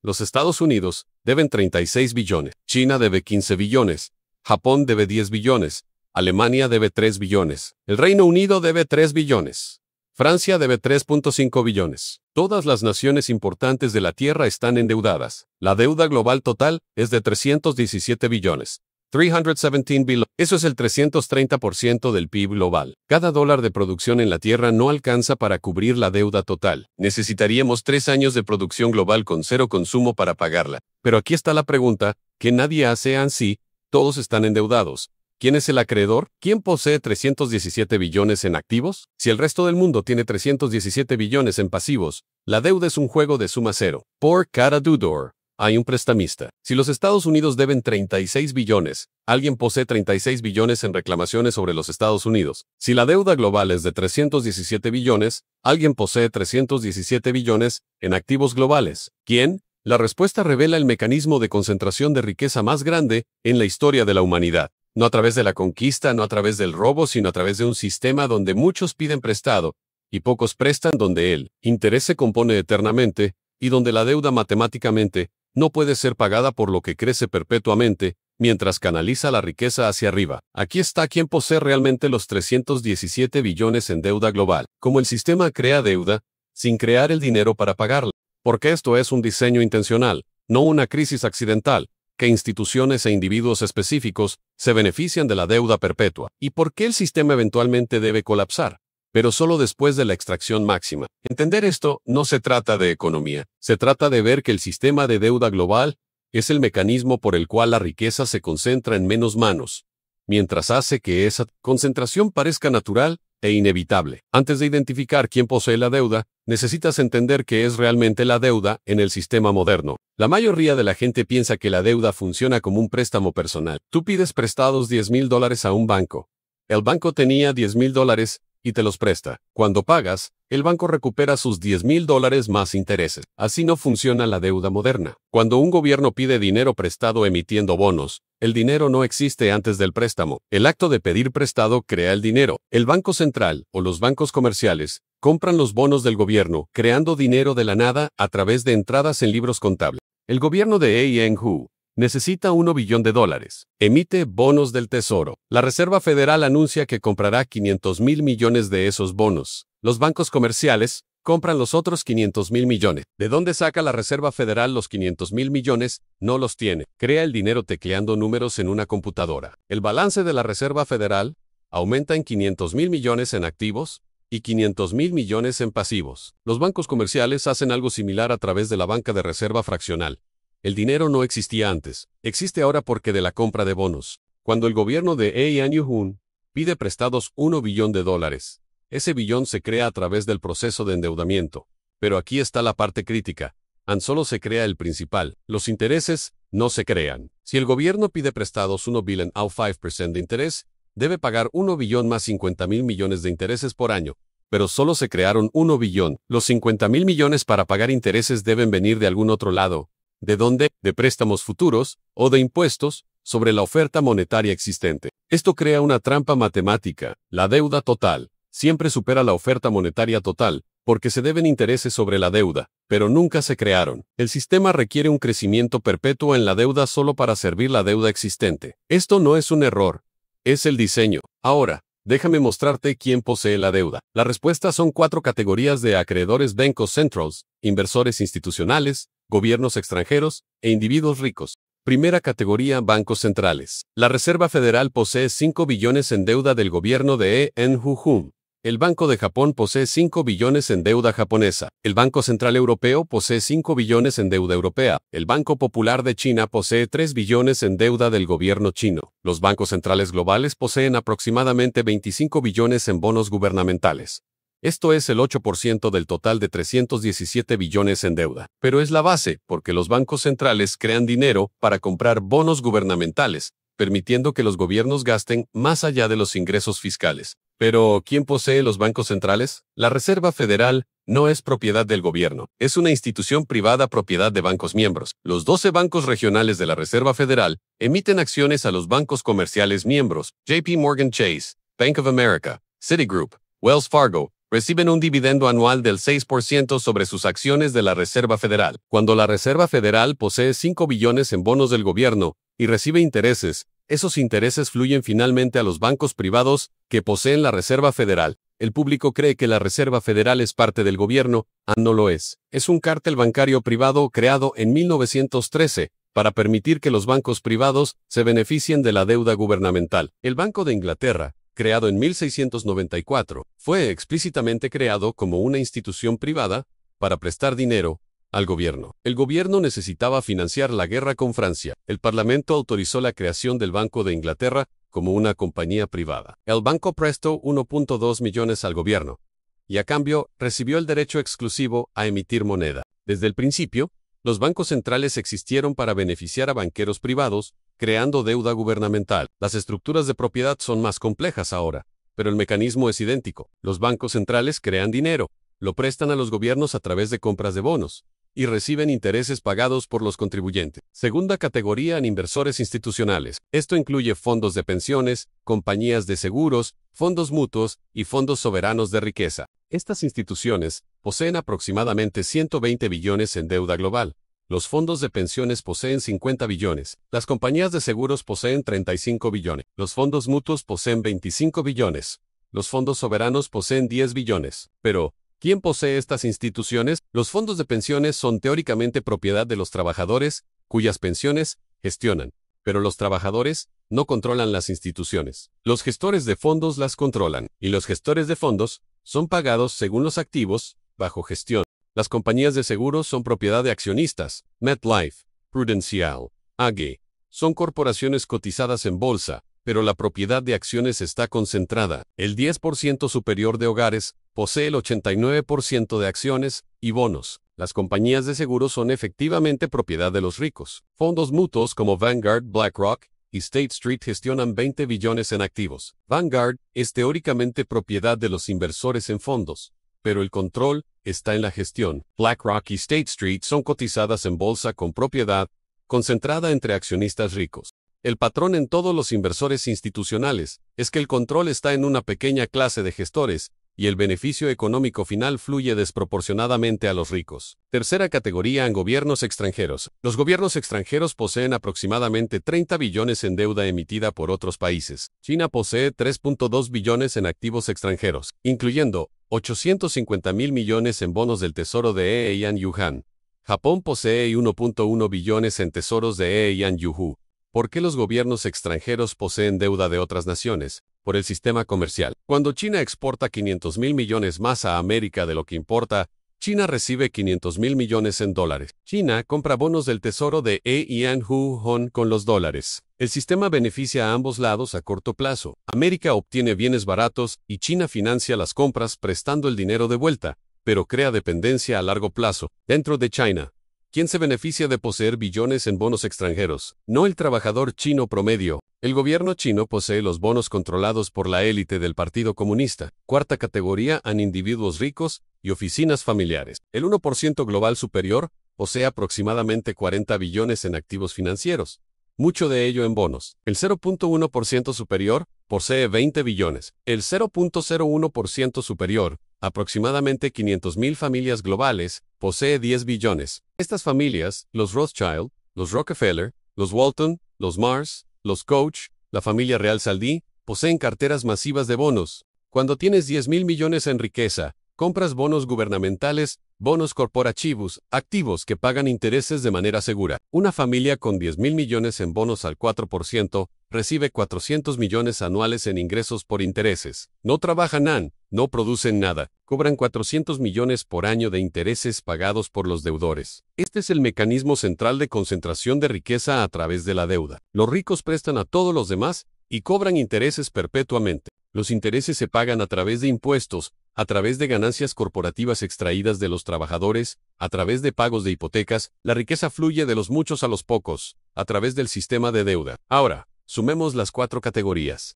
Los Estados Unidos deben 36 billones, China debe 15 billones, Japón debe 10 billones, Alemania debe 3 billones, el Reino Unido debe 3 billones, Francia debe 3.5 billones. Todas las naciones importantes de la Tierra están endeudadas. La deuda global total es de 317 billones. 317 billones. Eso es el 330% del PIB global. Cada dólar de producción en la Tierra no alcanza para cubrir la deuda total. Necesitaríamos 3 años de producción global con cero consumo para pagarla. Pero aquí está la pregunta, que nadie hace ansí, todos están endeudados. ¿Quién es el acreedor? ¿Quién posee 317 billones en activos? Si el resto del mundo tiene 317 billones en pasivos, la deuda es un juego de suma cero. Por cada deudor, hay un prestamista. Si los Estados Unidos deben 36 billones, alguien posee 36 billones en reclamaciones sobre los Estados Unidos. Si la deuda global es de 317 billones, alguien posee 317 billones en activos globales. ¿Quién? La respuesta revela el mecanismo de concentración de riqueza más grande en la historia de la humanidad. No a través de la conquista, no a través del robo, sino a través de un sistema donde muchos piden prestado y pocos prestan, donde el interés se compone eternamente y donde la deuda matemáticamente no puede ser pagada por lo que crece perpetuamente, mientras canaliza la riqueza hacia arriba. Aquí está quien posee realmente los 317 billones en deuda global. Como el sistema crea deuda, sin crear el dinero para pagarla. Porque esto es un diseño intencional, no una crisis accidental, que instituciones e individuos específicos se benefician de la deuda perpetua. ¿Y por qué el sistema eventualmente debe colapsar? Pero solo después de la extracción máxima. Entender esto no se trata de economía, se trata de ver que el sistema de deuda global es el mecanismo por el cual la riqueza se concentra en menos manos, mientras hace que esa concentración parezca natural e inevitable. Antes de identificar quién posee la deuda, necesitas entender qué es realmente la deuda en el sistema moderno. La mayoría de la gente piensa que la deuda funciona como un préstamo personal. Tú pides prestados $10,000 a un banco. El banco tenía $10,000 y te los presta. Cuando pagas, el banco recupera sus $10,000 más intereses. Así no funciona la deuda moderna. Cuando un gobierno pide dinero prestado emitiendo bonos, el dinero no existe antes del préstamo. El acto de pedir prestado crea el dinero. El Banco Central o los bancos comerciales compran los bonos del gobierno, creando dinero de la nada a través de entradas en libros contables. El gobierno de ANU necesita $1 billón. Emite bonos del Tesoro. La Reserva Federal anuncia que comprará 500,000 millones de esos bonos. Los bancos comerciales compran los otros 500,000 millones. ¿De dónde saca la Reserva Federal los 500,000 millones? No los tiene. Crea el dinero tecleando números en una computadora. El balance de la Reserva Federal aumenta en 500,000 millones en activos y 500,000 millones en pasivos. Los bancos comerciales hacen algo similar a través de la banca de reserva fraccional. El dinero no existía antes. Existe ahora porque de la compra de bonos. Cuando el gobierno de ANU pide prestados $1 billón, ese billón se crea a través del proceso de endeudamiento. Pero aquí está la parte crítica. Solo se crea el principal. Los intereses no se crean. Si el gobierno pide prestados $1 billón a 5% de interés, debe pagar $1 billón más 50,000 millones de intereses por año. Pero solo se crearon $1 billón. Los 50,000 millones para pagar intereses deben venir de algún otro lado. ¿De dónde? De préstamos futuros o de impuestos sobre la oferta monetaria existente. Esto crea una trampa matemática. La deuda total siempre supera la oferta monetaria total, porque se deben intereses sobre la deuda, pero nunca se crearon. El sistema requiere un crecimiento perpetuo en la deuda solo para servir la deuda existente. Esto no es un error, es el diseño. Ahora, déjame mostrarte quién posee la deuda. La respuesta son 4 categorías de acreedores: bancos centrales, inversores institucionales, gobiernos extranjeros e individuos ricos. Primera categoría: bancos centrales. La Reserva Federal posee 5 billones en deuda del gobierno de ANU. El Banco de Japón posee 5 billones en deuda japonesa. El Banco Central Europeo posee 5 billones en deuda europea. El Banco Popular de China posee 3 billones en deuda del gobierno chino. Los bancos centrales globales poseen aproximadamente 25 billones en bonos gubernamentales. Esto es el 8% del total de 317 billones en deuda. Pero es la base, porque los bancos centrales crean dinero para comprar bonos gubernamentales, permitiendo que los gobiernos gasten más allá de los ingresos fiscales. Pero, ¿quién posee los bancos centrales? La Reserva Federal no es propiedad del gobierno. Es una institución privada propiedad de bancos miembros. Los 12 bancos regionales de la Reserva Federal emiten acciones a los bancos comerciales miembros: JP Morgan Chase, Bank of America, Citigroup, Wells Fargo, Reciben un dividendo anual del 6% sobre sus acciones de la Reserva Federal. Cuando la Reserva Federal posee 5 billones en bonos del gobierno y recibe intereses, esos intereses fluyen finalmente a los bancos privados que poseen la Reserva Federal. El público cree que la Reserva Federal es parte del gobierno, no lo es. Es un cártel bancario privado creado en 1913 para permitir que los bancos privados se beneficien de la deuda gubernamental. El Banco de Inglaterra, creado en 1694, fue explícitamente creado como una institución privada para prestar dinero al gobierno. El gobierno necesitaba financiar la guerra con Francia. El Parlamento autorizó la creación del Banco de Inglaterra como una compañía privada. El banco prestó 1.2 millones al gobierno y a cambio recibió el derecho exclusivo a emitir moneda. Desde el principio, los bancos centrales existieron para beneficiar a banqueros privados, creando deuda gubernamental. Las estructuras de propiedad son más complejas ahora, pero el mecanismo es idéntico. Los bancos centrales crean dinero, lo prestan a los gobiernos a través de compras de bonos y reciben intereses pagados por los contribuyentes. Segunda categoría en inversores institucionales. Esto incluye fondos de pensiones, compañías de seguros, fondos mutuos y fondos soberanos de riqueza. Estas instituciones poseen aproximadamente 120 billones en deuda global. Los fondos de pensiones poseen 50 billones. Las compañías de seguros poseen 35 billones. Los fondos mutuos poseen 25 billones. Los fondos soberanos poseen 10 billones. Pero, ¿quién posee estas instituciones? Los fondos de pensiones son teóricamente propiedad de los trabajadores, cuyas pensiones gestionan. Pero los trabajadores no controlan las instituciones. Los gestores de fondos las controlan, y los gestores de fondos son pagados según los activos, bajo gestión. Las compañías de seguros son propiedad de accionistas. MetLife, Prudential, AG, son corporaciones cotizadas en bolsa, pero la propiedad de acciones está concentrada. El 10% superior de hogares posee el 89% de acciones y bonos. Las compañías de seguros son efectivamente propiedad de los ricos. Fondos mutuos como Vanguard, BlackRock y State Street gestionan 20 billones en activos. Vanguard es teóricamente propiedad de los inversores en fondos, pero el control está en la gestión. BlackRock y State Street son cotizadas en bolsa con propiedad concentrada entre accionistas ricos. El patrón en todos los inversores institucionales es que el control está en una pequeña clase de gestores y el beneficio económico final fluye desproporcionadamente a los ricos. Tercera categoría en gobiernos extranjeros. Los gobiernos extranjeros poseen aproximadamente 30 billones en deuda emitida por otros países. China posee 3.2 billones en activos extranjeros, incluyendo 850.000 millones en bonos del tesoro de Eian Yuan. Japón posee 1.1 billones en tesoros de Eian Yuhu. ¿Por qué los gobiernos extranjeros poseen deuda de otras naciones? Por el sistema comercial. Cuando China exporta 500.000 millones más a América de lo que importa, China recibe 500.000 millones en dólares. China compra bonos del tesoro de Eian Yuan con los dólares. El sistema beneficia a ambos lados a corto plazo. América obtiene bienes baratos y China financia las compras prestando el dinero de vuelta, pero crea dependencia a largo plazo. Dentro de China, ¿quién se beneficia de poseer billones en bonos extranjeros? No el trabajador chino promedio. El gobierno chino posee los bonos controlados por la élite del Partido Comunista. Cuarta categoría en individuos ricos y oficinas familiares. El 1% global superior posee aproximadamente 40 billones en activos financieros, mucho de ello en bonos. El 0.1% superior posee 20 billones. El 0.01% superior, aproximadamente 500.000 familias globales, posee 10 billones. Estas familias, los Rothschild, los Rockefeller, los Walton, los Mars, los Koch, la familia real saudí, poseen carteras masivas de bonos. Cuando tienes 10.000 millones en riqueza, compras bonos gubernamentales, bonos corporativos, activos que pagan intereses de manera segura. Una familia con 10.000 millones en bonos al 4% recibe 400 millones anuales en ingresos por intereses. No trabajan, no producen nada, cobran 400 millones por año de intereses pagados por los deudores. Este es el mecanismo central de concentración de riqueza a través de la deuda. Los ricos prestan a todos los demás y cobran intereses perpetuamente. Los intereses se pagan a través de impuestos, a través de ganancias corporativas extraídas de los trabajadores, a través de pagos de hipotecas. La riqueza fluye de los muchos a los pocos, a través del sistema de deuda. Ahora, sumemos las 4 categorías.